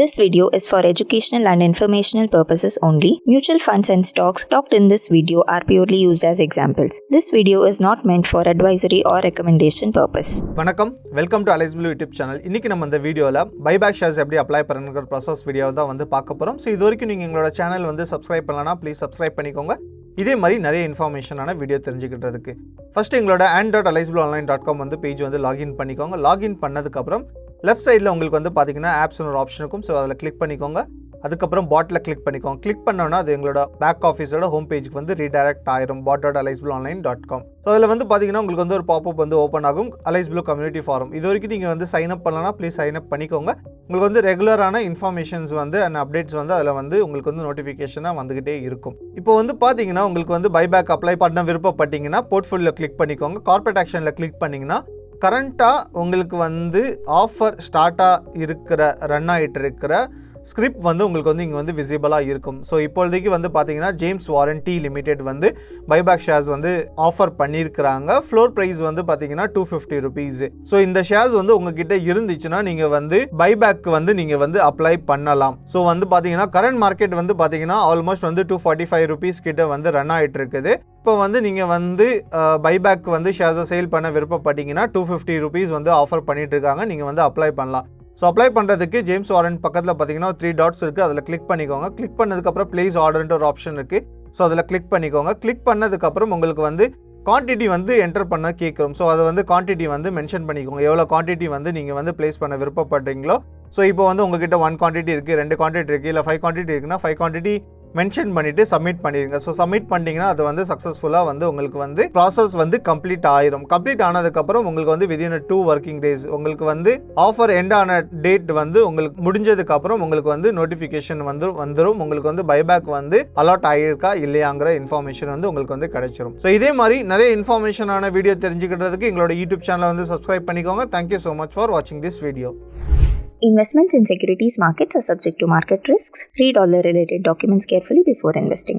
This video is for educational and informational purposes only. Mutual funds and stocks talked in this video are purely used as examples. This video is not meant for advisory or recommendation purpose. வணக்கம், welcome to aliceblue YouTube channel. இன்னைக்கு நம்ம இந்த வீடியோவில் buyback shares எப்படி apply பண்ணுங்கிற process video தான் வந்து பார்க்க போகிறோம். ஸோ இது வரைக்கும் நீங்கள் எங்களோட சேனல் வந்து சப்ஸ்கிரைப் பண்ணலன்னா ப்ளீஸ் சப்ஸ்கிரைப் பண்ணிக்கோங்க. இதே மாதிரி நிறைய இன்ஃபர்மேஷனான வீடியோ தெரிஞ்சுக்கிட்டதுக்கு ஃபஸ்ட்டு எங்களோட and.aliceblue.online.com வந்து பேஜ் வந்து லாகின் பண்ணிக்கோங்க. லாகின் பண்ணதுக்கப்புறம் லெஃப்ட் சைடில் உங்களுக்கு வந்து பார்த்தீங்கன்னா ஆப்ஸ்னு ஒரு ஆப்ஷன் இருக்கும். ஸோ அதில் கிளிக் பண்ணிக்கோங்க. அதுக்கப்புறம் பாட்டில் கிளிக் பண்ணிக்கோங்க. கிளிக் பண்ணோன்னா அது எங்களோட பேக் ஆஃபீஸோட ஹோம் பேஜுக்கு வந்து ரீடைரக்ட் ஆயிரும் bot.aliceblue.online.com. ஸோ அதில் வந்து பார்த்தீங்கன்னா உங்களுக்கு வந்து ஒரு பாப்அப் வந்து ஓப்பன் ஆகும், aliceblue கம்யூனிட்டி ஃபாரம். இது வரைக்கும் நீங்கள் வந்து சைன் அப் பண்ணலன்னா ப்ளீஸ் சைன் அப் பண்ணிக்கோங்க. உங்களுக்கு வந்து ரெகுலரான இன்ஃபர்மேஷன்ஸ் வந்து அண்ட் அப்டேட்ஸ் வந்து அதில் வந்து உங்களுக்கு வந்து நோட்டிஃபிகேஷனாக வந்துகிட்டே இருக்கும். இப்போ வந்து பார்த்தீங்கன்னா உங்களுக்கு வந்து பைபேக் அப்ளை பண்ண விருப்பப்பட்டீங்கன்னா போர்ட்ஃபோலியோ கிளிக் பண்ணிக்கோங்க. கார்பரேட் ஆக்ஷனில் கிளிக் பண்ணிங்கன்னா கரண்ட்டாக உங்களுக்கு வந்து ஆஃபர் ஸ்டார்ட்டாக இருக்கிற ரன் ஆகிட்டு இருக்கிற ஸ்கிரிப்ட் வந்து உங்களுக்கு வந்து இங்கே வந்து விசிபிளாக இருக்கும். ஸோ இப்போதைக்கு வந்து பார்த்தீங்கன்னா ஜேம்ஸ் வாரண்டி லிமிடெட் வந்து பைபேக் ஷேர்ஸ் வந்து ஆஃபர் பண்ணியிருக்கிறாங்க. ஃப்ளோர் ப்ரைஸ் வந்து பார்த்தீங்கன்னா ₹250. ஸோ இந்த ஷேர்ஸ் வந்து உங்ககிட்ட இருந்துச்சுன்னா நீங்கள் வந்து பைபேக் வந்து நீங்கள் வந்து அப்ளை பண்ணலாம். ஸோ வந்து பார்த்தீங்கன்னா கரண்ட் மார்க்கெட் வந்து பார்த்தீங்கன்னா ஆல்மோஸ்ட் வந்து ₹245 கிட்ட வந்து ரன் ஆகிட்டு இருக்குது. இப்போ வந்து நீங்கள் வந்து பைபேக் வந்து ஷேர்ஸை சேல் பண்ண விருப்பப்பட்டீங்கன்னா ₹250 வந்து ஆஃபர் பண்ணிட்டு இருக்காங்க. நீங்கள் வந்து அப்ளை பண்ணலாம். ஸோ அப்ளை பண்ணுறதுக்கு ஜேம்ஸ் வாரண்ட் பக்கத்தில் பார்த்தீங்கன்னா 3 டாட்ஸ் இருக்குது. அதில் கிளிக் பண்ணிக்கோங்க. கிளிக் பண்ணதுக்கப்புறம் ப்ளேஸ் ஆர்டர்ன்ற ஒரு ஆப்ஷன் இருக்குது. ஸோ அதில் கிளிக் பண்ணிக்கோங்க. கிளிக் பண்ணதுக்கப்புறம் உங்களுக்கு வந்து குவான்டிட்டி வந்து என்டர் பண்ண கேட்குறோம். ஸோ அதை வந்து குவான்டிட்டி வந்து மென்ஷன் பண்ணிக்கோங்க. எவ்வளோ குவான்டிட்டி வந்து நீங்கள் வந்து ப்ளேஸ் பண்ண விருப்பப்படுறீங்களோ. ஸோ இப்போ வந்து உங்ககிட்ட 1 குவான்டிட்டி இருக்குது, 2 குவான்டிட்டி இருக்குது, இல்லை 5 குவான்டிட்டி இருக்குன்னா 5 குவான்டிட்டி மென்ஷன் பண்ணிவிட்டு சப்மிட் பண்ணிடுங்க. ஸோ சப்மிட் பண்ணிட்டீங்கன்னா அது வந்து சக்ஸஸ்ஃபுல்லாக வந்து உங்களுக்கு வந்து ப்ராசஸ் வந்து கம்ப்ளீட் ஆயிரும். கம்ப்ளீட் ஆனதுக்கப்புறம் உங்களுக்கு வந்து விதின் 2 ஒர்க்கிங் டேஸ் உங்களுக்கு வந்து ஆஃபர் எண்ட் ஆன டேட் வந்து உங்களுக்கு முடிஞ்சதுக்கப்புறம் உங்களுக்கு வந்து நோட்டிஃபிகேஷன் வந்துடும். உங்களுக்கு வந்து பைபேக் வந்து அலாட் ஆகியிருக்கா இல்லையாங்கிற இன்ஃபர்மேஷன் வந்து உங்களுக்கு வந்து கிடைச்சிரும். ஸோ இதே மாதிரி நிறைய இன்ஃபர்மேஷனான வீடியோ தெரிஞ்சுக்கிறதுக்கு எங்களோட யூடியூப் சேனலை வந்து சப்ஸ்கிரைப் பண்ணிக்கோங்க. தேங்க்யூ ஸோ மச் ஃபார் வாட்சிங் this video. Investments in securities markets are subject to market risks. Read all the related documents carefully before investing.